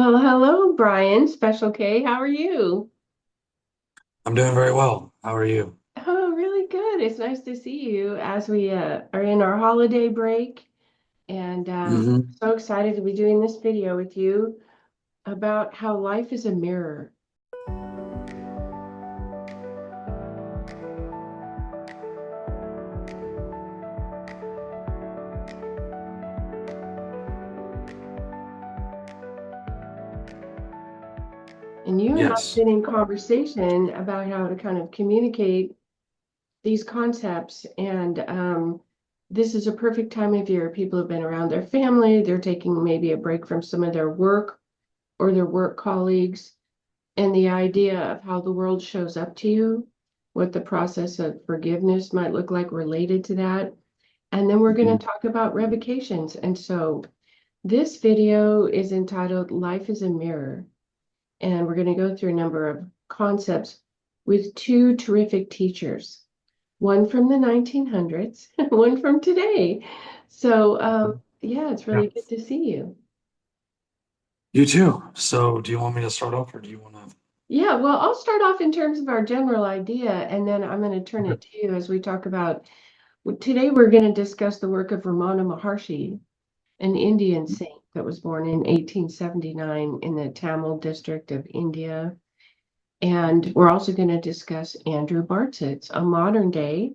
Well, hello, Brian, SpecialK. How are you? I'm doing very well. How are you? Oh, really good. It's nice to see you as we are in our holiday break. And hmm so excited to be doing this video with you about how life is a mirror. And you and I have Yes. been in conversation about how to kind of communicate these concepts. And this is a perfect time of year. People have been around their family. They're taking maybe a break from some of their work or their work colleagues. And the idea of how the world shows up to you, what the process of forgiveness might look like related to that. And then we're going Mhm. to talk about revocations. And so this video is entitled Life is a Mirror. And we're going to go through a number of concepts with two terrific teachers, one from the 1900s, one from today. So, yeah, it's Yeah. really good to see you. You too. So, do you want me to start off or do you want to? Yeah, well, I'll start off in terms of our general idea, and then I'm going to turn Okay. it to you as we talk about. Today, we're going to discuss the work of Ramana Maharshi, an Indian saint that was born in 1879 in the Tamil district of India. And we're also going to discuss Andrew Bartzitz, a modern day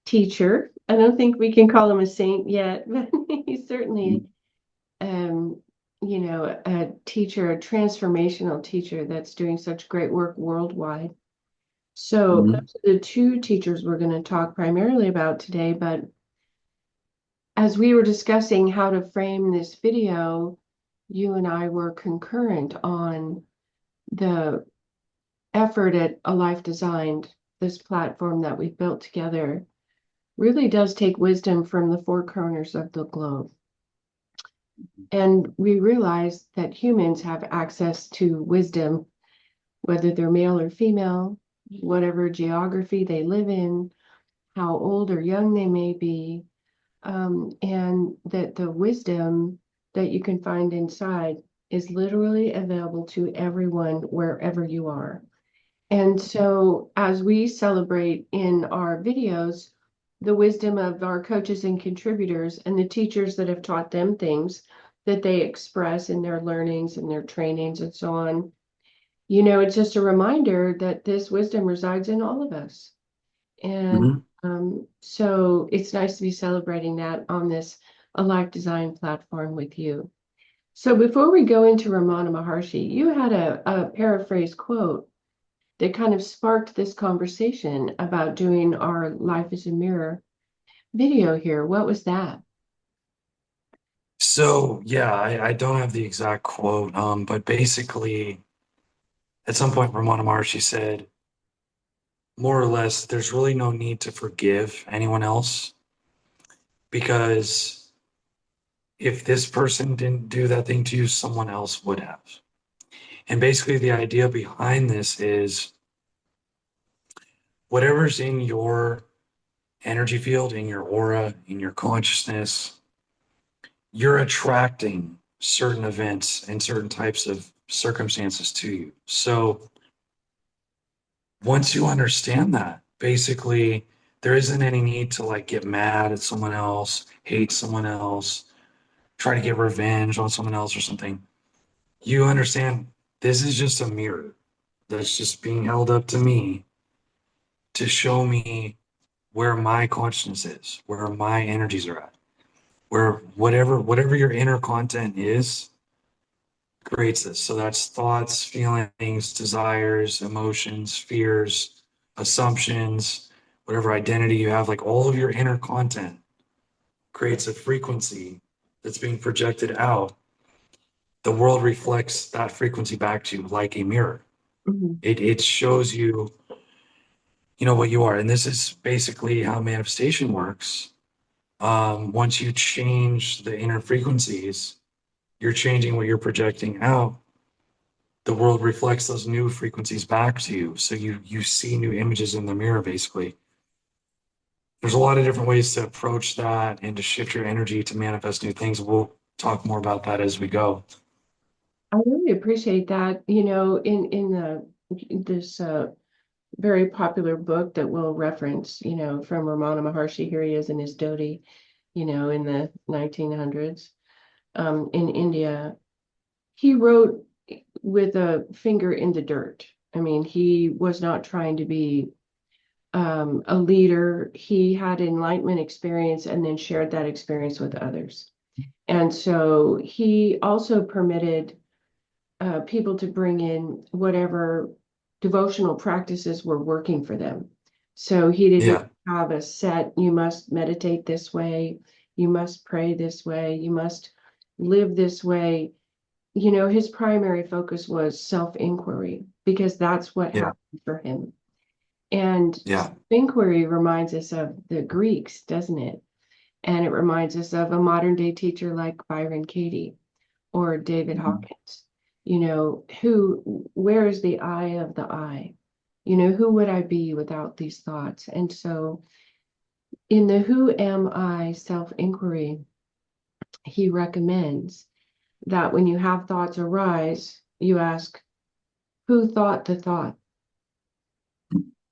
teacher. I don't think we can call him a saint yet, but he's certainly um, a teacher, a transformational teacher that's doing such great work worldwide. So Mhm. those are the two teachers we're going to talk primarily about today. But as we were discussing how to frame this video, you and I were concurrent on the effort at A Life Designed, this platform that we've built together, really does take wisdom from the four corners of the globe. And we realize that humans have access to wisdom, whether they're male or female, whatever geography they live in, how old or young they may be, and that the wisdom that you can find inside is literally available to everyone wherever you are. And so, as we celebrate in our videos the wisdom of our coaches and contributors and the teachers that have taught them things that they express in their learnings and their trainings and so on, it's just a reminder that this wisdom resides in all of us. And Mhm. so it's nice to be celebrating that on this A Life Design platform with you. So before we go into Ramana Maharshi, you had a paraphrase quote that kind of sparked this conversation about doing our Life is a Mirror video here. What was that? So, yeah, I don't have the exact quote, but basically, at some point, Ramana Maharshi said, more or less, there's really no need to forgive anyone else because if this person didn't do that thing to you, someone else would have. And basically, the idea behind this is whatever's in your energy field, in your aura, in your consciousness, you're attracting certain events and certain types of circumstances to you. So once you understand that, basically, there isn't any need to like get mad at someone else, hate someone else, try to get revenge on someone else or something. You understand this is just a mirror that's just being held up to me to show me where my consciousness is, where my energies are at, where whatever your inner content is creates this. So that's thoughts, feelings, desires, emotions, fears, assumptions, whatever identity you have, like all of your inner content creates a frequency that's being projected out. The world reflects that frequency back to you like a mirror. Mhm. It shows you, what you are. And this is basically how manifestation works. Once you change the inner frequencies, you're changing what you're projecting out. The world reflects those new frequencies back to you. So you see new images in the mirror, basically. There's a lot of different ways to approach that and to shift your energy to manifest new things. We'll talk more about that as we go. I really appreciate that. In this very popular book that we'll reference, from Ramana Maharshi, here he is in his dhoti, in the 1900s, in India. He wrote with a finger in the dirt. I mean, he was not trying to be a leader. He had enlightenment experience and then shared that experience with others. And so he also permitted people to bring in whatever devotional practices were working for them. So he didn't Yeah, have a set, you must meditate this way, you must pray this way, you must live this way. His primary focus was self-inquiry because that's what yeah, happened for him. And yeah, self-inquiry reminds us of the Greeks, doesn't it? And it reminds us of a modern day teacher like Byron Katie or David mhm, Hawkins. Where is the eye of the I? Who would I be without these thoughts? And so in the Who Am I self-inquiry, he recommends that when you have thoughts arise, you ask, who thought the thought?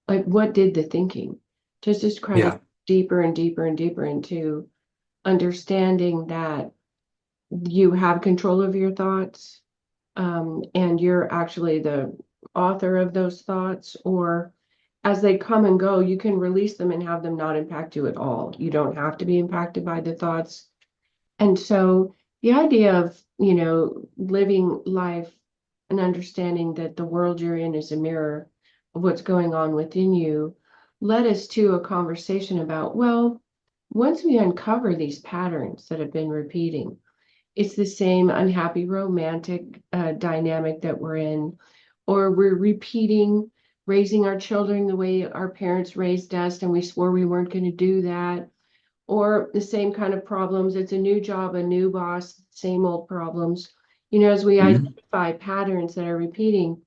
Like, what did the thinking? Just kind of yeah, deeper and deeper and deeper into understanding that you have control of your thoughts, and you're actually the author of those thoughts, or as they come and go, you can release them and have them not impact you at all. You don't have to be impacted by the thoughts. And so the idea of, living life and understanding that the world you're in is a mirror of what's going on within you led us to a conversation about, well, once we uncover these patterns that have been repeating, it's the same unhappy romantic dynamic that we're in, or we're repeating raising our children the way our parents raised us, and we swore we weren't going to do that, or the same kind of problems. It's a new job, a new boss, same old problems. As we mhm, identify patterns that are repeating,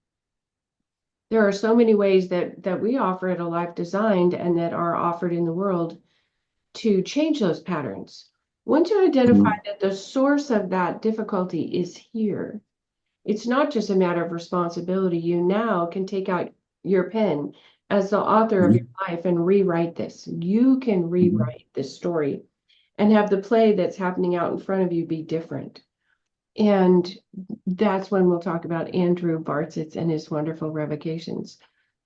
there are so many ways that we offer at a Life Designed and that are offered in the world to change those patterns. Once you identify mhm, that the source of that difficulty is here, it's not just a matter of responsibility. You now can take out your pen as the author of your mhm, life and rewrite this. You can mhm. rewrite this story and have the play that's happening out in front of you be different. And that's when we'll talk about Andrew Bartzitz and his wonderful revocations,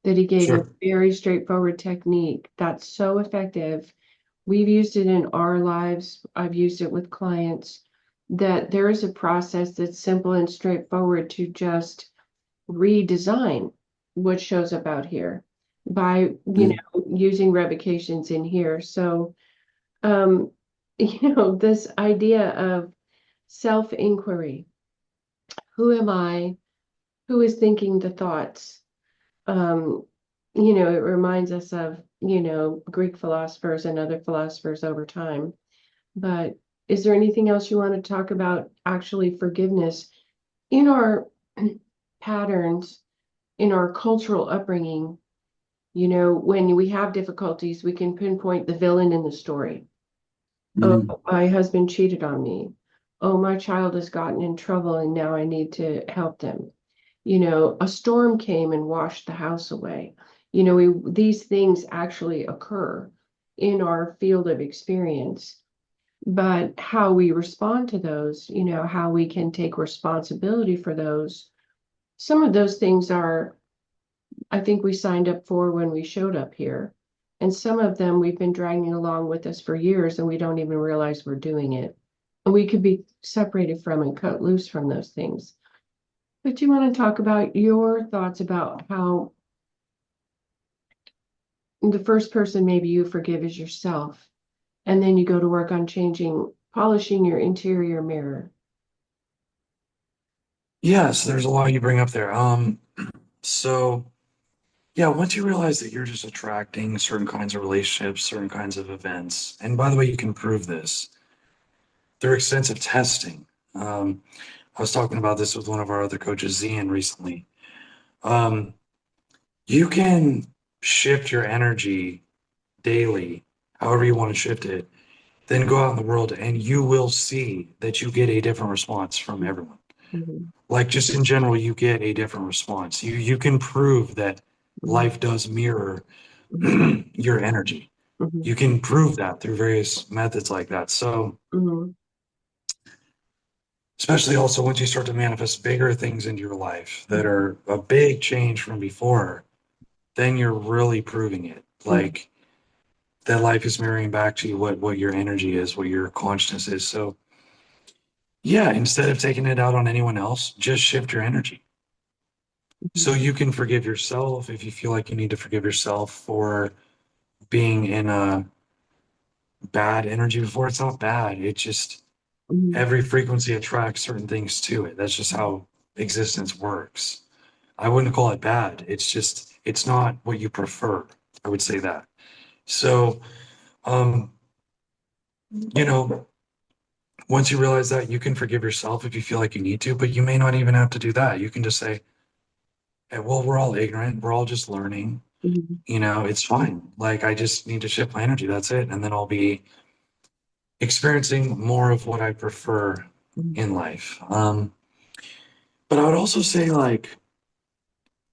that he gave a Sure. very straightforward technique that's so effective. We've used it in our lives. I've used it with clients, that there is a process that's simple and straightforward to just redesign what shows up out here by, Mhm. using revocations in here. So, um, this idea of self-inquiry. Who am I? Who is thinking the thoughts? Um, it reminds us of, Greek philosophers and other philosophers over time. But is there anything else you want to talk about actually forgiveness in our patterns, in our cultural upbringing? When we have difficulties, we can pinpoint the villain in the story. Oh, Mhm. my husband cheated on me. Oh, my child has gotten in trouble and now I need to help them. A storm came and washed the house away. These things actually occur in our field of experience, but how we respond to those, how we can take responsibility for those. Some of those things are, I think, we signed up for when we showed up here. And some of them we've been dragging along with us for years and we don't even realize we're doing it. And we could be separated from and cut loose from those things. But you want to talk about your thoughts about how the first person maybe you forgive is yourself, and then you go to work on polishing your interior mirror. Yes, there's a lot you bring up there. So yeah, once you realize that you're just attracting certain kinds of relationships, certain kinds of events, and by the way, you can prove this through extensive testing. I was talking about this with one of our other coaches, Zian, recently. Um, you can shift your energy daily, however you want to shift it, then go out in the world and you will see that you get a different response from everyone. Mhm. like just in general, you get a different response. You can prove that Mhm. life does mirror Mhm. your energy. Mhm. You can prove that through various methods like that. So, Mhm. especially also once you start to manifest bigger things into your life that Mhm. are a big change from before, then you're really proving it. Mhm. Like that life is mirroring back to you what your energy is, what your consciousness is. So, yeah, instead of taking it out on anyone else, just shift your energy. Mhm. So you can forgive yourself if you feel like you need to forgive yourself for being in a bad energy before. It's not bad. It just Mhm. every frequency attracts certain things to it. That's just how existence works. I wouldn't call it bad. It's just it's not what you prefer. I would say that. So, um, you know, once you realize that, you can forgive yourself if you feel like you need to, but you may not even have to do that. You can just say, hey, well, we're all ignorant. We're all just learning. Mhm. It's fine. Like, I just need to shift my energy. That's it. And then I'll be experiencing more of what I prefer Mhm. in life. But I would also say, like,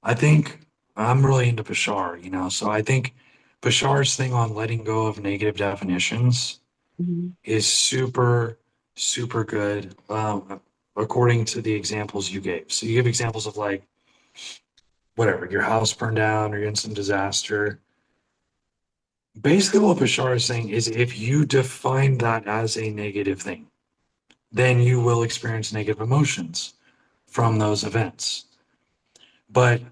I think I'm really into Bashar. So I think Bashar's thing on letting go of negative definitions Mhm. is super, super good, according to the examples you gave. So you give examples of like, whatever, your house burned down or you're in some disaster. Basically, what Bashar is saying is if you define that as a negative thing, then you will experience negative emotions from those events. But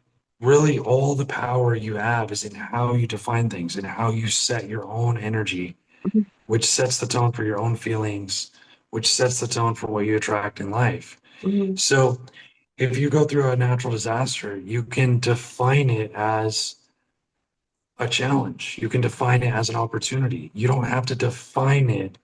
really, all the power you have is in how you define things and how you set your own energy, Mhm. which sets the tone for your own feelings, which sets the tone for what you attract in life. Mhm. So, if you go through a natural disaster, you can define it as a challenge. You can define it as an opportunity. You don't have to define it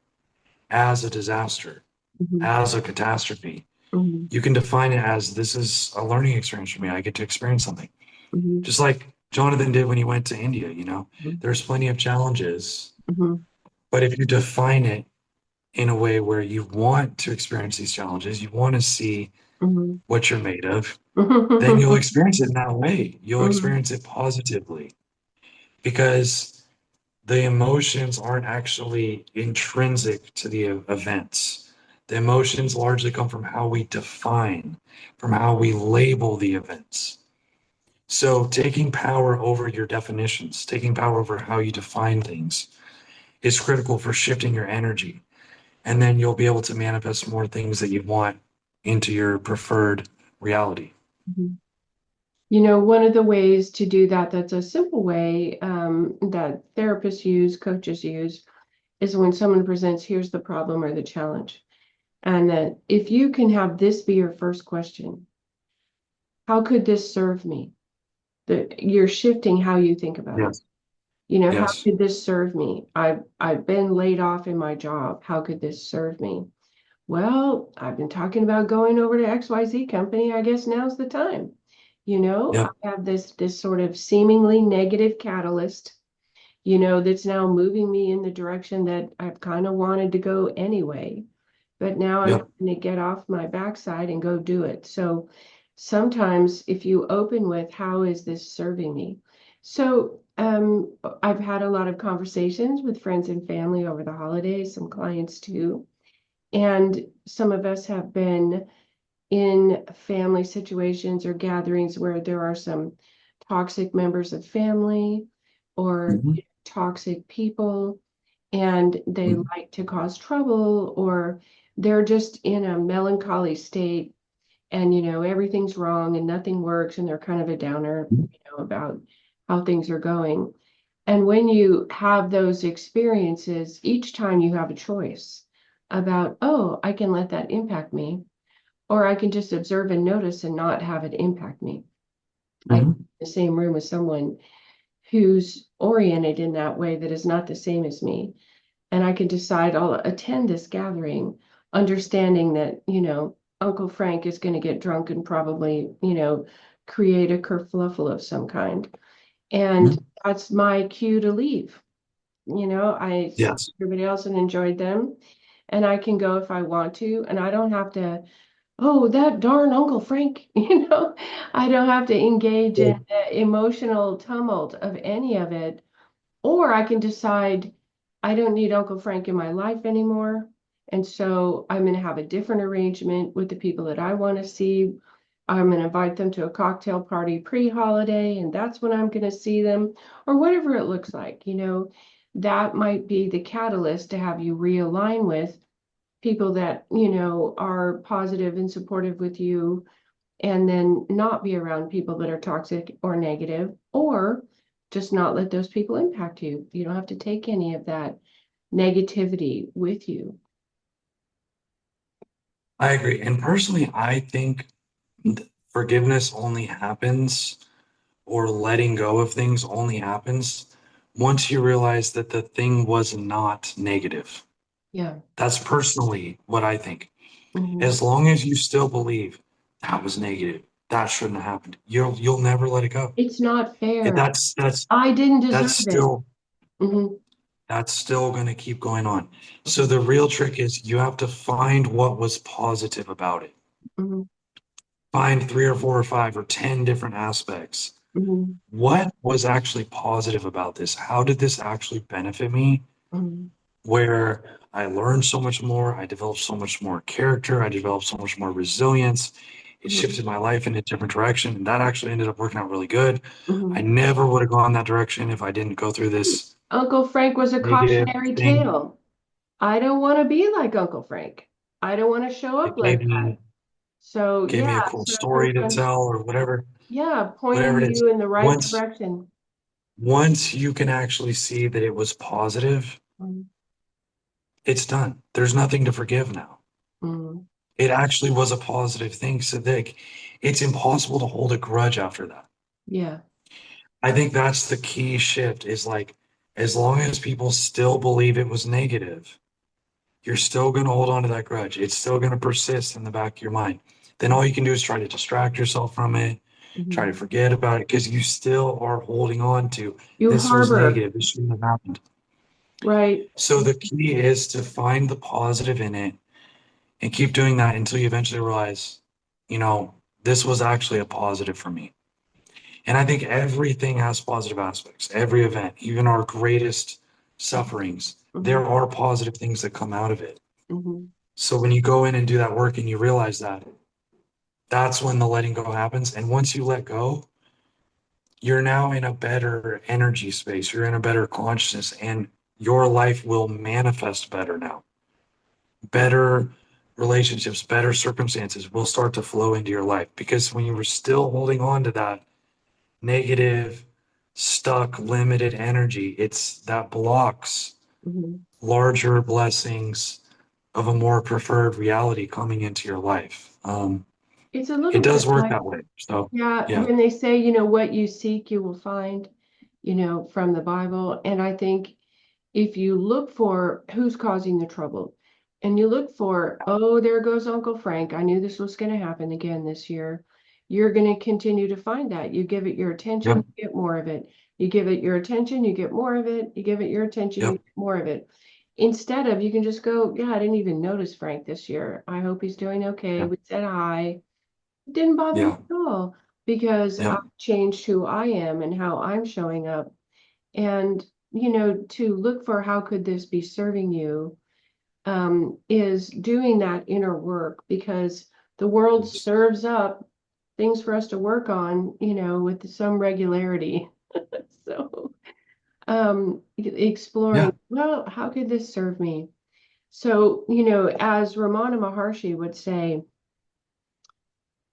as a disaster, Mhm. as a catastrophe. Mhm. You can define it as this is a learning experience for me. I get to experience something. Mhm. Just like Jonathan did when he went to India, Mhm. there's plenty of challenges, Mhm. but if you define it in a way where you want to experience these challenges, you want to see Mhm. what you're made of, then you'll Mhm. experience it in that way. You'll Mhm. experience it positively because the emotions aren't actually intrinsic to the events. The emotions largely come from how we define, from how we label the events. So, taking power over your definitions, taking power over how you define things is critical for shifting your energy. And then you'll be able to manifest more things that you want into your preferred reality. One of the ways to do that, that's a simple way that therapists use, coaches use, is when someone presents, here's the problem or the challenge. And that if you can have this be your first question, how could this serve me? That you're shifting how you think about it. Yes. How Yes. could this serve me? I've been laid off in my job. How could this serve me? Well, I've been talking about going over to XYZ company. I guess now's the time. I Yep. have this sort of seemingly negative catalyst, that's now moving me in the direction that I've kind of wanted to go anyway. But now I'm Yep. having to get off my backside and go do it. So sometimes if you open with, how is this serving me? So I've had a lot of conversations with friends and family over the holidays, some clients too. And some of us have been in family situations or gatherings where there are some toxic members of family or Mhm. toxic people, and they Mhm. like to cause trouble, or they're just in a melancholy state, and everything's wrong and nothing works, and they're kind of a downer, about how things are going. And when you have those experiences, each time you have a choice about, oh, I can let that impact me, or I can just observe and notice and not have it impact me. I can be Mhm. in the same room with someone who's oriented in that way that is not the same as me. And I can decide I'll attend this gathering, understanding that, Uncle Frank is going to get drunk and probably, create a kerfluffle of some kind. And Mhm. that's my cue to leave. I saw Yes. everybody else and enjoyed them. And I can go if I want to. And I don't have to oh, that darn Uncle Frank, I don't have to engage in Well, the emotional tumult of any of it. Or I can decide I don't need Uncle Frank in my life anymore. And so I'm going to have a different arrangement with the people that I want to see. I'm going to invite them to a cocktail party pre-holiday, and that's when I'm going to see them, or whatever it looks like. That might be the catalyst to have you realign with people that, are positive and supportive with you, and then not be around people that are toxic or negative, or just not let those people impact you. You don't have to take any of that negativity with you. I agree. And personally, I think forgiveness only happens, or letting go of things only happens once you realize that the thing was not negative. Yeah. That's personally what I think. Hmm. As long as you still believe that was negative, that shouldn't have happened, you'll never let it go. It's not It, fair. that's that's I didn't that's deserve it. still Hmm. that's still going to keep going on. So the real trick is you have to find what was positive about it. Hmm. Find three or four or five or 10 different aspects. Hmm. What was actually positive about this? How did this actually benefit me? Hmm. Where I learned so much more, I developed so much more character, I developed so much more resilience. It Hmm. shifted my life in a different direction, and that actually ended up working out really good. I Hmm. never would have gone that direction if I didn't go through this Uncle Frank was a negative cautionary thing. tale. I don't want to be like Uncle Frank. I don't want to show up It like that. So gave me a yeah, cool so story to tell, or yeah, whatever pointing it is. you in the right Once direction. once you can actually see that it was positive, Mm. it's done. There's nothing to forgive now. Mm. It actually was a positive thing. So it's impossible to hold a grudge after that. Yeah. I think that's the key shift is like, as long as people still believe it was negative, you're still going to hold on to that grudge. It's still going to persist in the back of your mind. Then all you can do is try to distract yourself from it, try to Mhm. forget about it because you still are holding on to You this was harbor, negative. This shouldn't have happened. right? So the key is to find the positive in it and keep doing that until you eventually realize, you know, this was actually a positive for me. And I think everything has positive aspects. Every event, even our greatest sufferings, Hmm. there are positive things that come out of it. Hmm. So when you go in and do that work and you realize that, that's when the letting go happens. And once you let go, you're now in a better energy space. You're in a better consciousness, and your life will manifest better now. Better relationships, better circumstances will start to flow into your life because when you were still holding on to that negative, stuck, limited energy, it's that blocks Hmm. larger blessings of a more preferred reality coming into your life. It's a It little bit does work like, that way. So, yeah, yeah. when they say, what you seek, you will find, from the Bible. And I think if you look for who's causing the trouble, and you look for, oh, there goes Uncle Frank. I knew this was going to happen again this year. You're going to continue to find that. You give it your attention, Yep. you get more of it. You give it your attention, you get more of it. You give it your attention, you Yep. get more of it. Instead of, you can just go, yeah, I didn't even notice Frank this year. I hope he's doing okay. Yeah. We said hi. It didn't bother me Yeah. at all because Yep. I've changed who I am and how I'm showing up. And, to look for how could this be serving you, is doing that inner work, because the world Yes. serves up things for us to work on, with some regularity. So, Yeah. exploring, well, how could this serve me? So, as Ramana Maharshi would say,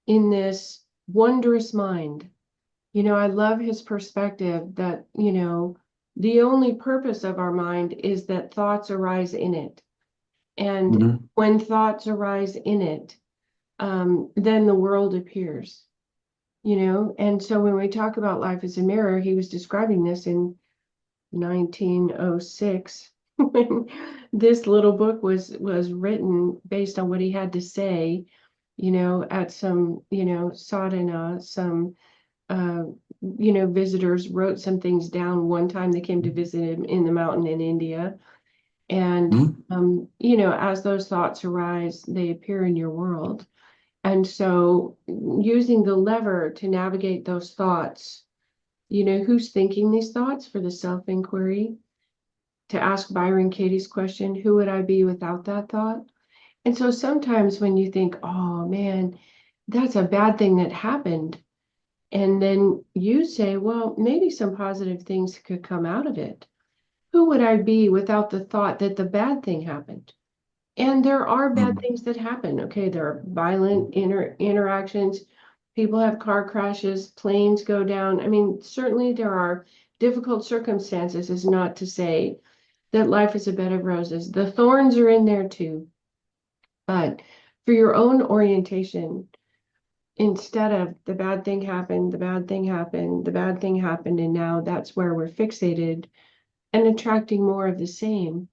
in this wondrous mind, I love his perspective that, the only purpose of our mind is that thoughts arise in it. And Hmm. when thoughts arise in it, then the world appears, And so when we talk about life as a mirror, he was describing this in 1906 when this little book was written based on what he had to say, at some, sadhana, some uh, visitors wrote some things down one time they came to visit him in the mountain in India. And, Hmm. as those thoughts arise, they appear in your world. And so using the lever to navigate those thoughts, who's thinking these thoughts for the self-inquiry, to ask Byron Katie's question, who would I be without that thought? And so sometimes when you think, oh man, that's a bad thing that happened, and then you say, well, maybe some positive things could come out of it. Who would I be without the thought that the bad thing happened? And there are bad Mhm. things that happen. Okay, there are violent interactions. People have car crashes, planes go down. I mean, certainly there are difficult circumstances, is not to say that life is a bed of roses. The thorns are in there too. But for your own orientation, instead of the bad thing happened, the bad thing happened, the bad thing happened, and now that's where we're fixated and attracting more of the same,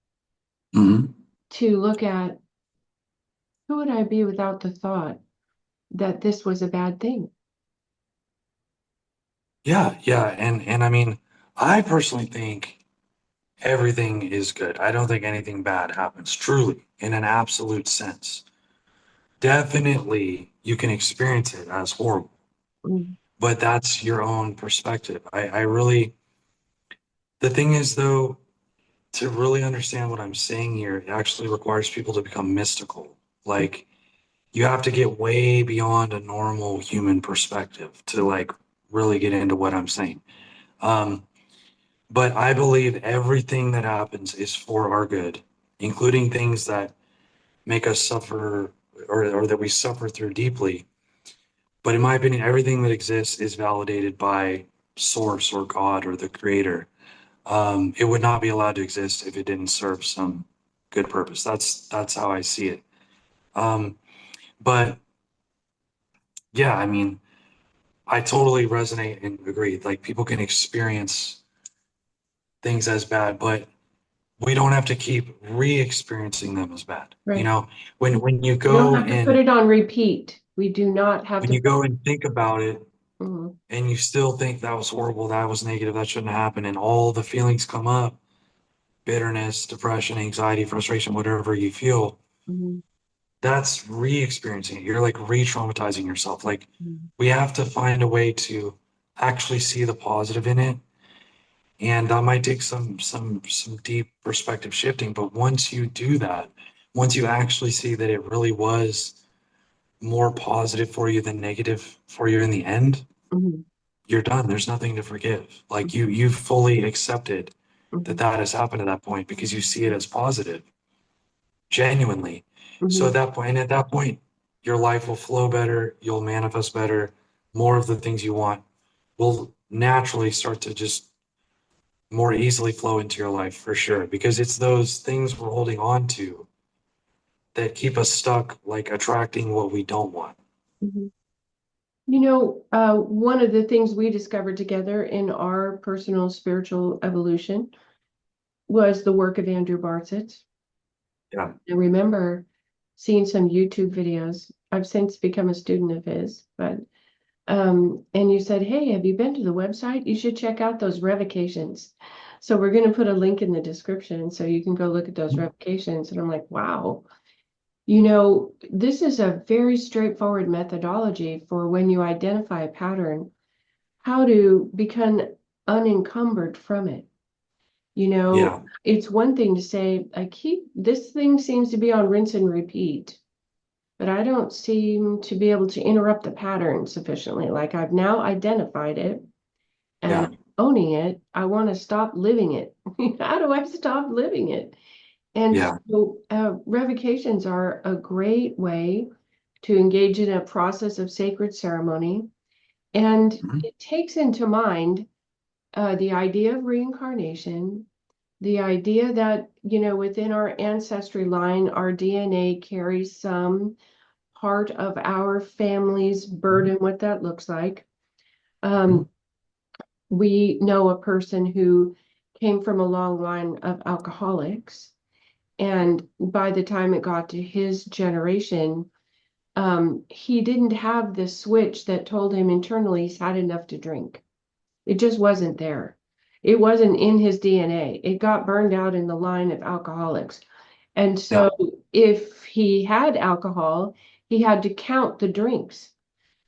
Mhm. to look at who would I be without the thought that this was a bad thing? Yeah, yeah. And I mean, I personally think everything is good. I don't think anything bad happens, truly, in an absolute sense. Definitely, you can experience it as horrible, Mm, but that's your own perspective. I really, the thing is, though, to really understand what I'm saying here, it actually requires people to become mystical. Like, you have to get way beyond a normal human perspective to like really get into what I'm saying. Um, but I believe everything that happens is for our good, including things that make us suffer or that we suffer through deeply. But in my opinion, everything that exists is validated by source or God or the creator. It would not be allowed to exist if it didn't serve some good purpose. That's how I see it. But yeah, I mean, I totally resonate and agree. Like people can experience things as bad, but we don't have to keep re-experiencing them as bad. You right. know, when you We don't go have to put and it on repeat. We do not have when to. you go and think about it Mhm, and you still think that was horrible, that was negative, that shouldn't happen, and all the feelings come up, bitterness, depression, anxiety, frustration, whatever you feel, mhm, that's re-experiencing it. You're like re-traumatizing yourself. Like mhm, we have to find a way to actually see the positive in it. And that might take some deep perspective shifting. But once you do that, once you actually see that it really was more positive for you than negative for you in the end, mhm, you're done. There's nothing to forgive. Like you've fully accepted that mhm, that has happened at that point because you see it as positive, genuinely. So mhm, at that point, your life will flow better. You'll manifest better. More of the things you want will naturally start to just more easily flow into your life for sure. Because it's those things we're holding on to that keep us stuck, like attracting what we don't want. mhm. One of the things we discovered together in our personal spiritual evolution was the work of Andrew Bartzett. Yeah. I remember seeing some YouTube videos. I've since become a student of his, but and you said, hey, have you been to the website? You should check out those revocations. So we're going to put a link in the description so you can go look at those revocations. And I'm like, wow, this is a very straightforward methodology for when you identify a pattern, how to become unencumbered from it. Yeah. It's one thing to say, this thing seems to be on rinse and repeat, but I don't seem to be able to interrupt the pattern sufficiently. Like I've now identified it and Yeah. I'm owning it. I want to stop living it. How do I stop living it? And Yeah. so revocations are a great way to engage in a process of sacred ceremony. And Mhm. it takes into mind the idea of reincarnation, the idea that, within our ancestry line, our DNA carries some part of our family's burden, what that looks like. Mhm. Um, we know a person who came from a long line of alcoholics. And by the time it got to his generation, he didn't have this switch that told him internally he's had enough to drink. It just wasn't there. It wasn't in his DNA. It got burned out in the line of alcoholics. And Yeah. so if he had alcohol, he had to count the drinks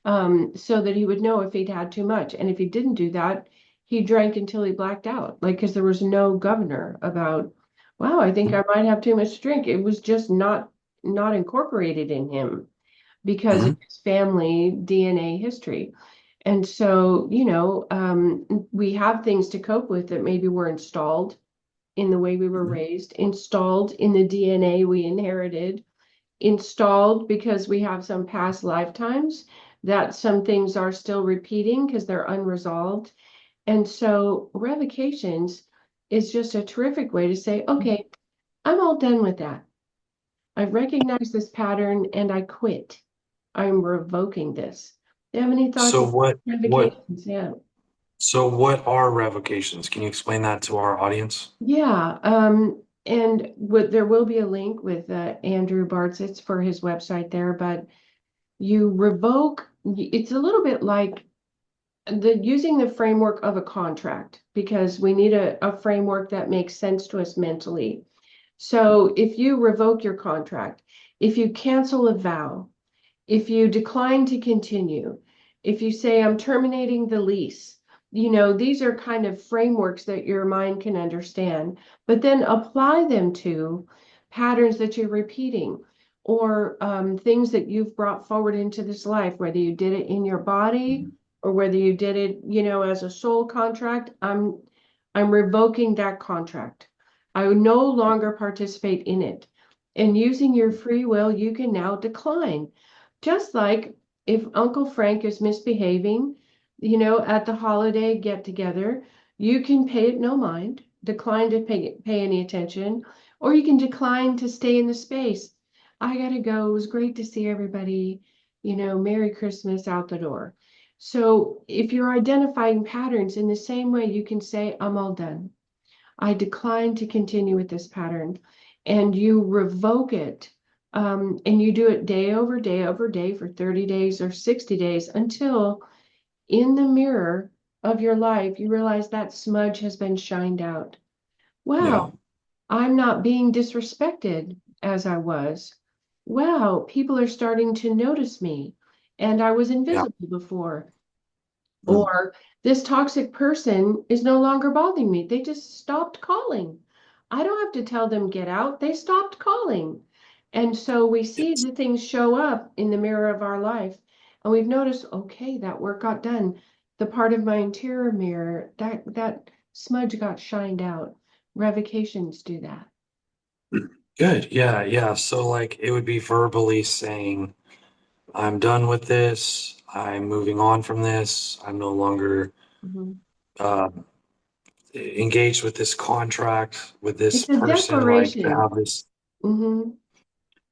so that he would know if he'd had too much. And if he didn't do that, he drank until he blacked out. Like, because there was no governor about, wow, I think I might have too much to drink. It was just not incorporated in him because of Mhm. his family DNA history. And so, we have things to cope with that maybe were installed in the way we were Mhm. raised, installed in the DNA we inherited, installed because we have some past lifetimes that some things are still repeating because they're unresolved. And so revocations is just a terrific way to say, okay, I'm all done with that. I recognize this pattern and I quit. I'm revoking this. Do you have any thoughts So on what revocations? Yeah. so what are revocations? Can you explain that to our audience? Yeah. And there will be a link with Andrew Bartzitz for his website there, but you revoke, it's a little bit like using the framework of a contract because we need a framework that makes sense to us mentally. So if you revoke your contract, if you cancel a vow, if you decline to continue, if you say, I'm terminating the lease, these are kind of frameworks that your mind can understand, but then apply them to patterns that you're repeating or things that you've brought forward into this life, whether you did it in your body or whether you did it, as a soul contract. I'm revoking that contract. I would no longer participate in it. And using your free will, you can now decline. Just like if Uncle Frank is misbehaving, at the holiday get together, you can pay it no mind, decline to pay any attention, or you can decline to stay in the space. I gotta go. It was great to see everybody. Merry Christmas out the door. So if you're identifying patterns in the same way, you can say, I'm all done. I decline to continue with this pattern. And you revoke it. And you do it day over day over day for 30 days or 60 days until in the mirror of your life, you realize that smudge has been shined out. Yeah. Wow, I'm not being disrespected as I was. Wow, people are starting to notice me. And I was Yeah. invisible before. Mm. Or this toxic person is no longer bothering me. They just stopped calling. I don't have to tell them get out. They stopped calling. And so we see Yes. the things show up in the mirror of our life. And we've noticed, okay, that work got done. The part of my interior mirror, that smudge got shined out. Revocations do that. Good. Yeah, yeah. So like it would be verbally saying, I'm done with this. I'm moving on from this. I'm no longer Mhm. uh, engaged with this contract with this It's a person, like declaration. Hmm.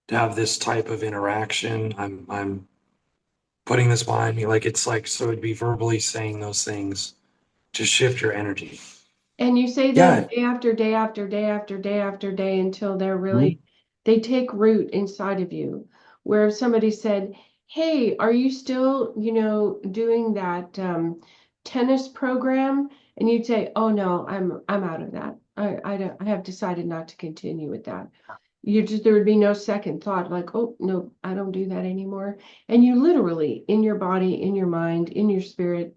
to have this type of interaction. I'm putting this behind me. Like it's like so it'd be verbally saying those things to shift your energy. And you say them Yeah. day after day after day after day after day until Mhm. they take root inside of you. Where if somebody said, hey, are you still, doing that tennis program? And you'd say, oh no, I'm out of that. I don't, I have decided not to continue with that. There would be no second thought like, oh no, I don't do that anymore. And you literally, in your body, in your mind, in your spirit,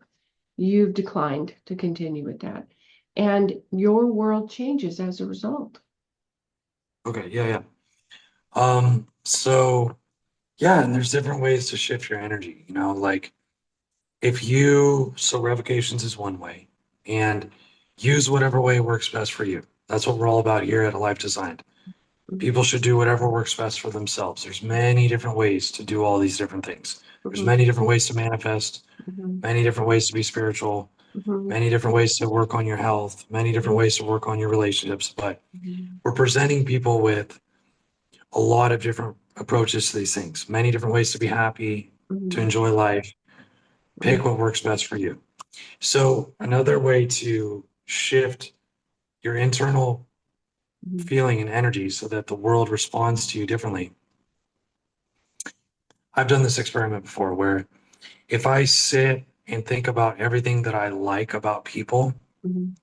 you've declined to continue with that. And your world changes as a result. Okay. Yeah. Yeah. So yeah, and there's different ways to shift your energy, like if you, so revocations is one way, and use whatever way works best for you. That's what we're all about here at A Life Designed. Mhm, People should do whatever works best for themselves. There's many different ways to do all these different things. There's mhm, many different ways to manifest, mhm, many different ways to be spiritual, mhm, many different ways to work on your health, many different mhm, ways to work on your relationships. But mhm, we're presenting people with a lot of different approaches to these things, many different ways to be happy, to mhm, enjoy life. Pick right. what works best for you. So, another way to shift your internal Mhm, feeling and energy so that the world responds to you differently. I've done this experiment before where if I sit and think about everything that I like about people mhm,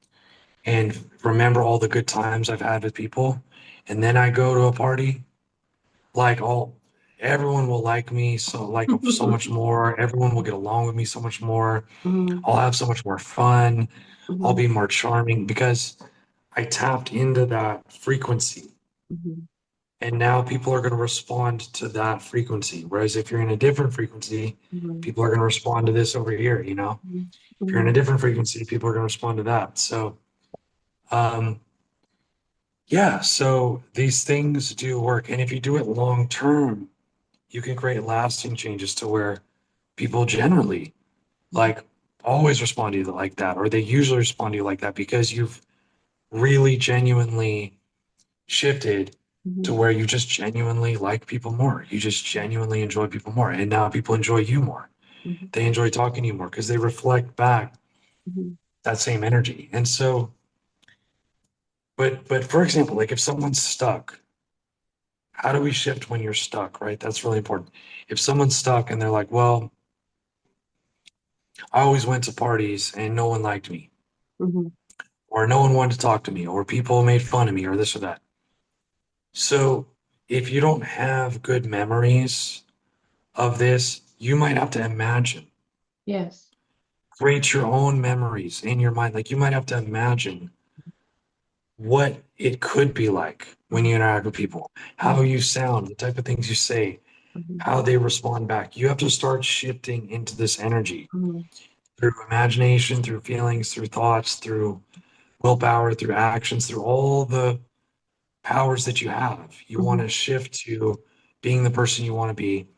and remember all the good times I've had with people, and then I go to a party, like everyone will like me so much more. Everyone will get along with me so much more. Mhm, I'll have so much more fun. I'll mhm, be more charming because I tapped into that frequency. mhm, And now people are going to respond to that frequency. Whereas if you're in a different frequency, mhm, people are going to respond to this over here, you know? mhm, If you're in a mhm, different frequency, people are going to respond to that. So, um, yeah, so these things do work. And if you do it long term, you can create lasting changes to where people generally mhm, like always respond to you like that, or they usually respond to you like that because you've really genuinely shifted to mhm, where you just genuinely like people more. You just genuinely enjoy people more. And now people enjoy you more. mhm, They enjoy talking to you more because they reflect back mhm. that same energy. And so, but for example, like if someone's stuck, how do we shift when you're stuck, right? That's really important. If someone's stuck and they're like, well, I always went to parties and no one liked me, Mhm. or no one wanted to talk to me, or people made fun of me, or this or that. So if you don't have good memories of this, you might have to imagine, Yes. create your own memories in your mind. Like you might have to imagine what it could be like when Mhm, you interact with people, how mhm, you sound, the type of things you say, mhm, how they respond back. You have to start shifting into this energy mhm, through imagination, through feelings, through thoughts, through willpower, through actions, through all the powers that you have. You want mhm, to shift to being the person you want to be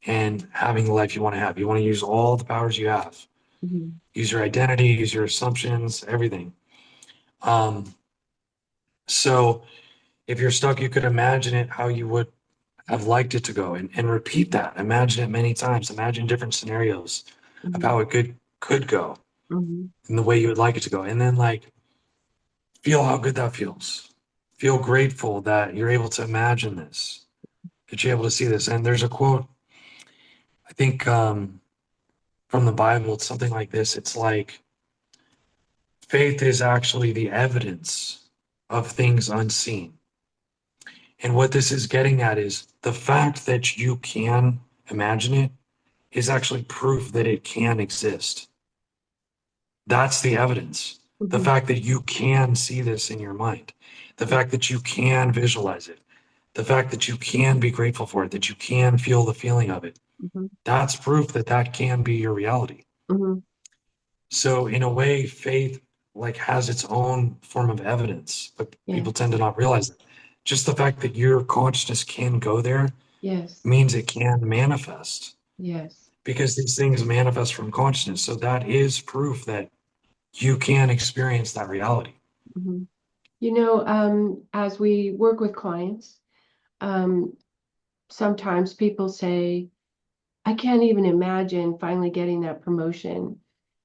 and having the life you want to have. You want to use all the powers you have. mhm. Use your identity, use your assumptions, everything. Um, so if you're stuck, you could imagine it how you would have liked it to go and repeat that. Imagine it many times. Imagine different scenarios of Mhm, how it could go mhm. in the way you would like it to go. And then like feel how good that feels. Feel grateful that you're able to imagine this, that you're able to see this. And there's a quote, I think from the Bible, it's something like this. It's like faith is actually the evidence of things unseen. And what this is getting at is the fact that you can imagine it is actually proof that it can exist. That's the evidence. The Mhm, fact that you can see this in your mind, the fact that you can visualize it, the fact that you can be grateful for it, that you can feel the feeling of it. mhm, That's proof that that can be your reality. mhm. So in a way, faith like has its own form of evidence, but Yeah. people tend to not realize it. Just the fact that your consciousness can go there Yes. means it can manifest Yes. because these things manifest from consciousness. So that is proof that you can experience that reality. Mhm. As we work with clients, um, sometimes people say, I can't even imagine finally getting that promotion.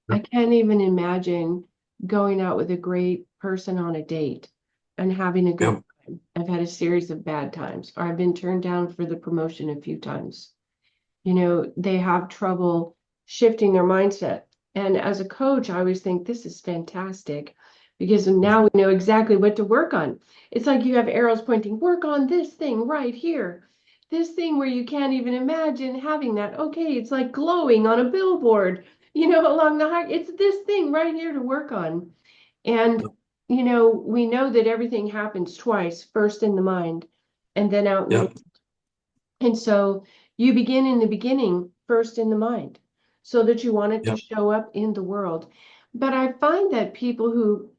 I Yep. can't even imagine going out with a great person on a date and having a good Yep. time. I've had a series of bad times, or I've been turned down for the promotion a few times. They have trouble shifting their mindset. And as a coach, I always think this is fantastic because now we know exactly what to work on. It's like you have arrows pointing, work on this thing right here. This thing where you can't even imagine having that. Okay, it's like glowing on a billboard, along the high. It's this thing right here to work on. And, Yep. we know that everything happens twice, first in the mind and then out in the. Yep. And so you begin in the beginning, first in the mind, so that you want it to Yep. show up in the world. But I find that people who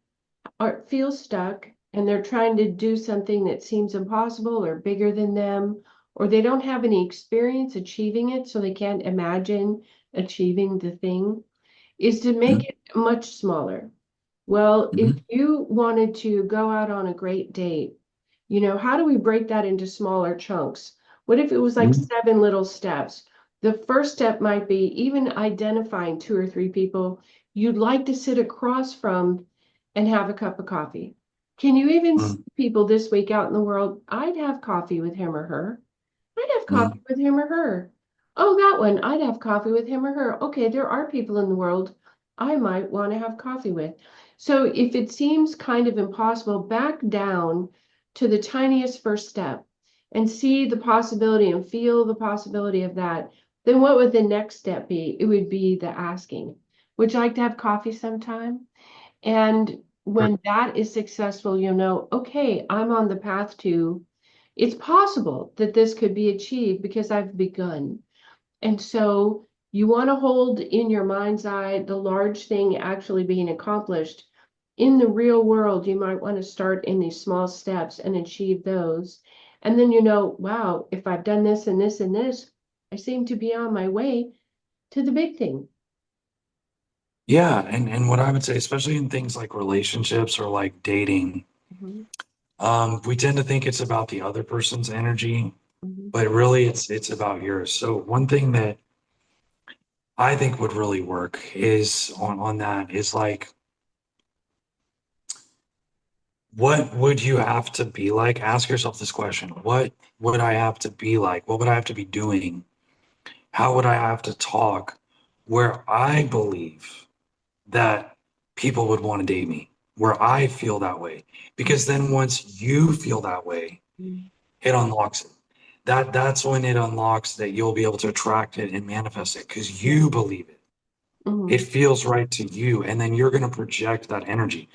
feel stuck and they're trying to do something that seems impossible or bigger than them, or they don't have any experience achieving it, so they can't imagine achieving the thing, is to Mhm. make it much smaller. Well, if Mhm. you wanted to go out on a great date, how do we break that into smaller chunks? What if it was like Mhm. 7 little steps? The first step might be even identifying 2 or 3 people you'd like to sit across from and have a cup of coffee. Can you even see Mhm. people this week out in the world? I'd have coffee with him or her. I'd have coffee Mhm. with him or her. Oh, that one, I'd have coffee with him or her. Okay, there are people in the world I might want to have coffee with. So if it seems kind of impossible, back down to the tiniest first step. and see the possibility and feel the possibility of that, then what would the next step be? It would be the asking, would you like to have coffee sometime? And Sure. when that is successful, you'll know, okay, I'm on the path to, it's possible that this could be achieved because I've begun. And so you want to hold in your mind's eye the large thing actually being accomplished. In the real world, you might want to start in these small steps and achieve those. And then you know, wow, if I've done this and this and this, I seem to be on my way to the big thing. Yeah, and what I would say, especially in things like relationships or like dating, Mhm, we tend to think it's about the other person's energy, mhm, but really it's about yours. So one thing that I think would really work is on that is like, what would you have to be like? Ask yourself this question. What would I have to be like? What would I have to be doing? How would I have to talk where I believe that people would want to date me, where I feel that way? Because then once you feel that way, mhm, it unlocks it. That's when it unlocks that you'll be able to attract it and manifest it because yeah. you believe it. It Mhm, feels right to you. And then you're going to project that energy.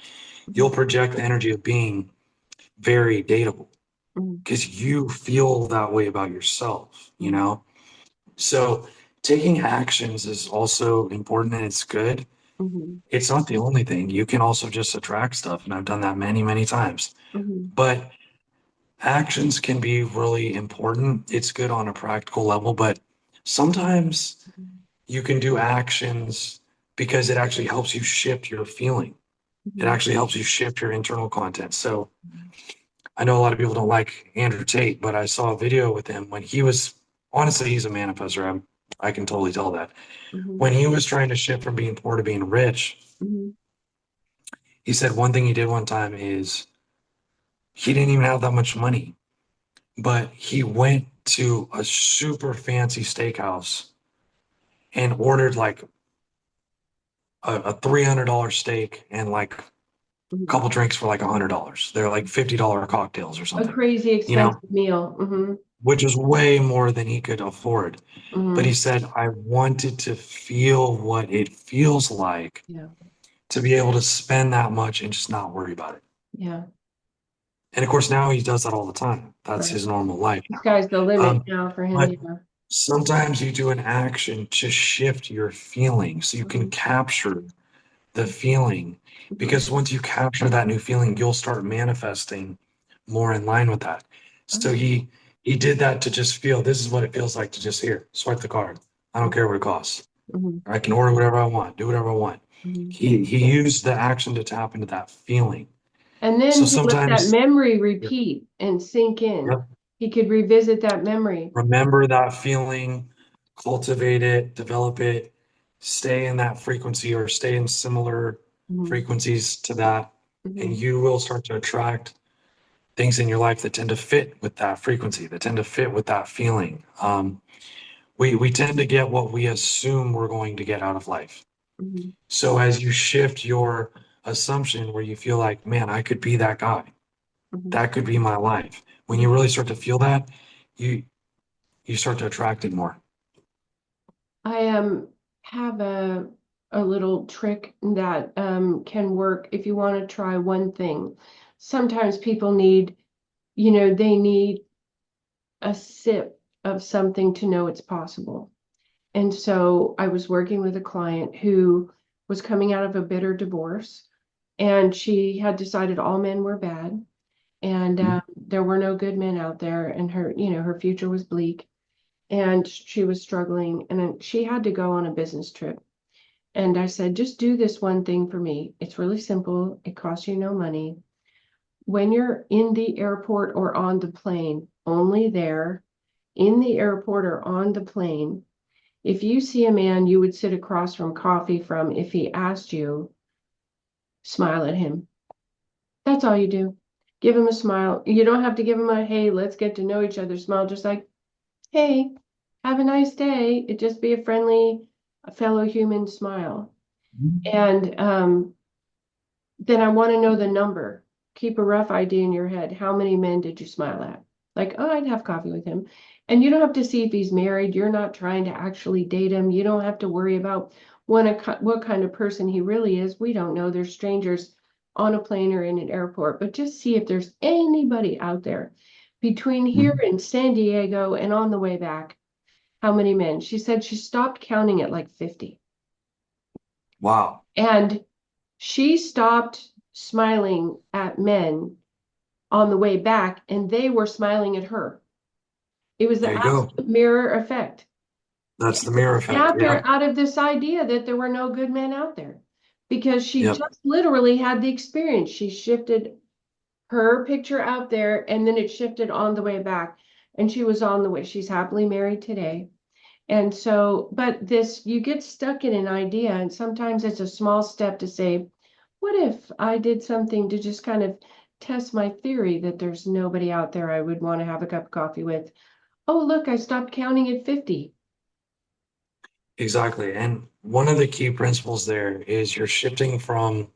You'll mhm, project the energy of being very dateable mhm, because you feel that way about yourself, you mhm, know? So taking actions is also important and it's good. mhm, It's not the only thing. You can also just attract stuff. And I've done that many, many times. mhm, But actions can be really important. It's good on a practical level, but sometimes mhm, you can do actions because it actually helps you shift your feeling. It mhm, actually helps you shift your internal content. So I know a lot of people don't like Andrew Tate, but I saw a video with him when he was honestly, he's a manifestor. I can totally tell that. mhm, When he was trying to shift from being poor to being rich, mhm, he said one thing he did one time is he didn't even have that much money, but he went to a super fancy steakhouse and ordered like a $300 steak and like a mhm. couple drinks for like $100. They're like $50 cocktails or A something, crazy you know, expensive meal. Mhm, which is way more than he could afford. But he mhm. said, I wanted to feel what it feels like Yeah, to be able to spend that much and just not worry about it. yeah, And of course, now he does that all the time. That's right. his normal life now. Sky's the limit Um, now for him. but Yeah. sometimes you do an action to shift your feeling so you can Mhm, capture the feeling. mhm. Because once you capture that new feeling, you'll start manifesting more in line with that. So Oh, he did that to just feel this is what it feels like to just here, swipe the card. I don't care what it costs. mhm, I can order whatever I want, do whatever I want. mhm. He used the action to tap into that feeling. And So then to let that sometimes, memory yeah, repeat and sink in. yep, He could revisit that memory. remember that feeling, cultivate it, develop it, stay in that frequency or stay in similar Mhm, frequencies to that, and mhm, you will start to attract things in your life that tend to fit with that frequency, that tend to fit with that feeling. We tend to get what we assume we're going to get out of life. mhm, So as you shift your assumption where you feel like, man, I could be that guy, mhm, that could be my life. When mhm. you really start to feel that, you you start to attract it more. I have a little trick that can work if you want to try one thing. Sometimes people need, they need a sip of something to know it's possible. And so I was working with a client who was coming out of a bitter divorce, and she had decided all men were bad, and there were no good men out there, and her future was bleak, and she was struggling, and then she had to go on a business trip. And I said, just do this one thing for me. It's really simple. It costs you no money. When you're in the airport or on the plane, only there, in the airport or on the plane, if you see a man you would sit across from coffee from, if he asked you, smile at him. That's all you do. Give him a smile. You don't have to give him a, hey, let's get to know each other smile. Just like, hey, have a nice day. It just be a friendly, a fellow human smile. And then I want to know the number. Keep a rough idea in your head. How many men did you smile at? Like, oh, I'd have coffee with him. And you don't have to see if he's married. You're not trying to actually date him. You don't have to worry about what kind of person he really is. We don't know. They're strangers on a plane or in an airport, but just see if there's anybody out there between here Mhm. and San Diego and on the way back. How many men? She said she stopped counting at like 50. Wow. And she stopped smiling at men on the way back, and they were smiling at her. It was the There you go. absolute mirror effect. That's the mirror effect. Snapped Yeah. her out of this idea that there were no good men out there because she Yep. just literally had the experience. She shifted her picture out there and then it shifted on the way back. And she was on the way. She's happily married today. And so, but this, you get stuck in an idea, and sometimes it's a small step to say, what if I did something to just kind of test my theory that there's nobody out there I would want to have a cup of coffee with? Oh, look, I stopped counting at 50. Exactly. And one of the key principles there is you're shifting from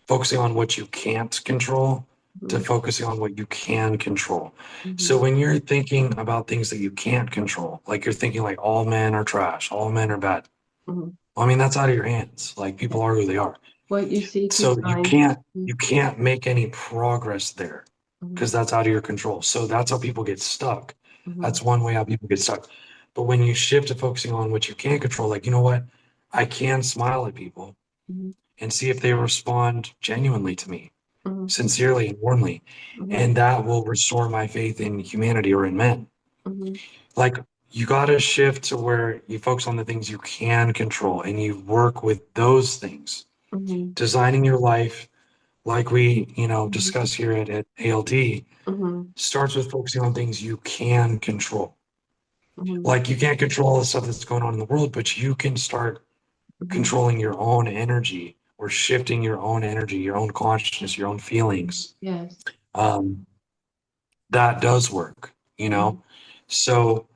focusing on what you can't control to Mhm, focusing on what you can control. So mhm, when you're thinking about things that you can't control, like you're thinking like all men are trash, all men are bad. mhm. Well, I mean, that's out of your hands. Like Yeah. people are who they are. What you seek, you So you find. can't Mhm, you can't make any progress there mhm, because that's out of your control. So that's how people get stuck. mhm, That's one way how people get stuck. But when you shift to focusing on what you can control, like, you know what? I can smile at people mhm, and see if they respond genuinely to me, mhm, sincerely and warmly. mhm, And that will restore my faith in humanity or in men. mhm, Like you got to shift to where you focus on the things you can control and you work with those things, mhm, designing your life like we, mhm, discuss here at ALD, mhm, starts with focusing on things you can control. mhm, Like you can't control all the stuff that's going on in the world, but you can start mhm. controlling your own energy or shifting your own energy, your own consciousness, your own feelings. Yes. Um, that does work. Mhm, So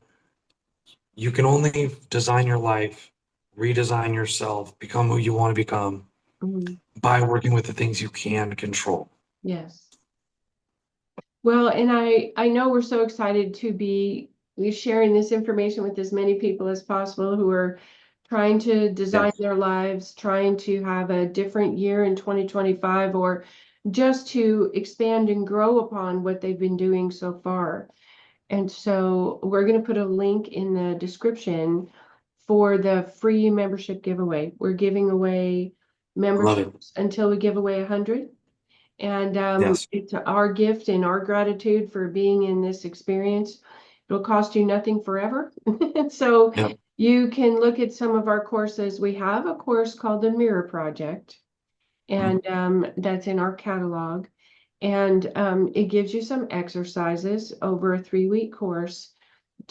you can only design your life, redesign yourself, become who you want to become mhm. by working with the things you can control. Yes. Well, and I know we're so excited to be sharing this information with as many people as possible who are trying to design Yes, their lives, trying to have a different year in 2025, or just to expand and grow upon what they've been doing so far. And so we're going to put a link in the description for the free membership giveaway. We're giving away I love it. memberships until we give away 100. And Yes. it's our gift and our gratitude for being in this experience. It'll cost you nothing forever. So Yep. you can look at some of our courses. We have a course called the Mirror Project, Mhm. and that's in our catalog. And it gives you some exercises over a 3-week course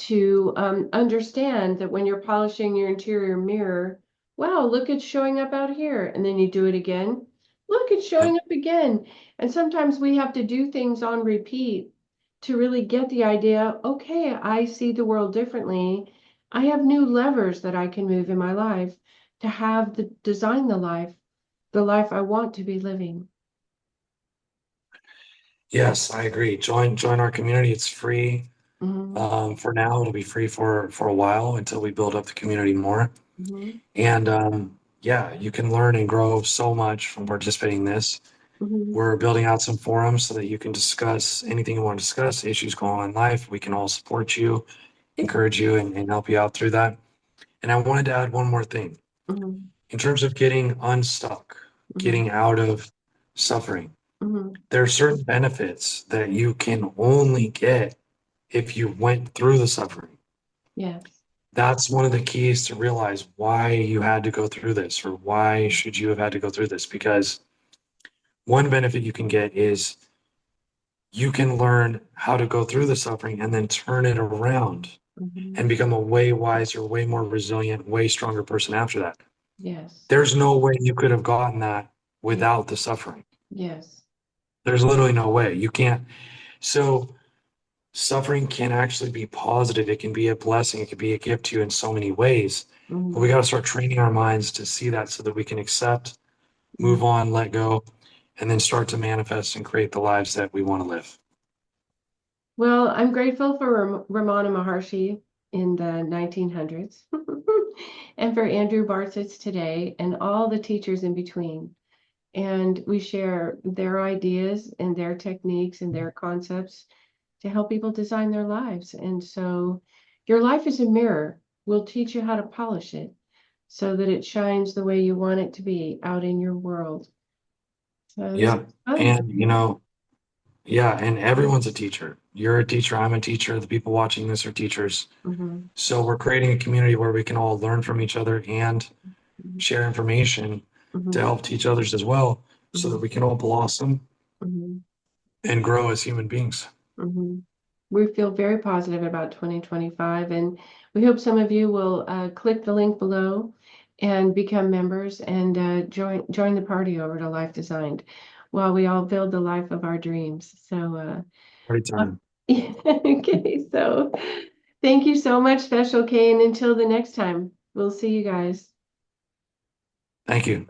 to understand that when you're polishing your interior mirror, wow, look, it's showing up out here. And then you do it again. Look, it's Yep. showing up again. And sometimes we have to do things on repeat to really get the idea, okay, I see the world differently. I have new levers that I can move in my life to have the design the life I want to be living. Yes, I agree. Join our community. It's free. Hmm. For now, it'll be free for a while until we build up the community more. Hmm. And yeah, you can learn and grow so much from participating in this. Hmm. We're building out some forums so that you can discuss anything you want to discuss, issues going on in life. We can all support you, encourage you, and help you out through that. And I wanted to add one more thing. Hmm. In terms of getting unstuck, Hmm. getting out of suffering, Hmm. there are certain benefits that you can only get if you went through the suffering. Yes. That's one of the keys to realize why you had to go through this or why should you have had to go through this, because one benefit you can get is you can learn how to go through the suffering and then turn it around Hmm. and become a way wiser, way more resilient, way stronger person after that. Yes. There's no way you could have gotten that Yeah. without the suffering. Yes. There's literally no way. You can't. So suffering can actually be positive. It can be a blessing. It can be a gift to you in so many ways. But we Hmm. got to start training our minds to see that so that we can accept, Hmm. move on, let go, and then start to manifest and create the lives that we want to live. Well, I'm grateful for Ramana Maharshi in the 1900s and for Andrew Bartzitz today and all the teachers in between. And we share their ideas and their techniques and their concepts to help people design their lives. And so your life is a mirror. We'll teach you how to polish it so that it shines the way you want it to be out in your world. So this Yeah. is fun. And, yeah, and everyone's a teacher. You're a teacher, I'm a teacher, the people watching this are teachers. Mhm, So we're creating a community where we can all learn from each other and mhm, share information to mhm, help teach others as well, so that mhm, we can all blossom mhm, and grow as human beings. mhm. We feel very positive about 2025, and we hope some of you will click the link below and become members and join the party over to Life Designed while we all build the life of our dreams. So, Party uh, time. okay, so thank you so much, Special K, and until the next time, we'll see you guys. Thank you.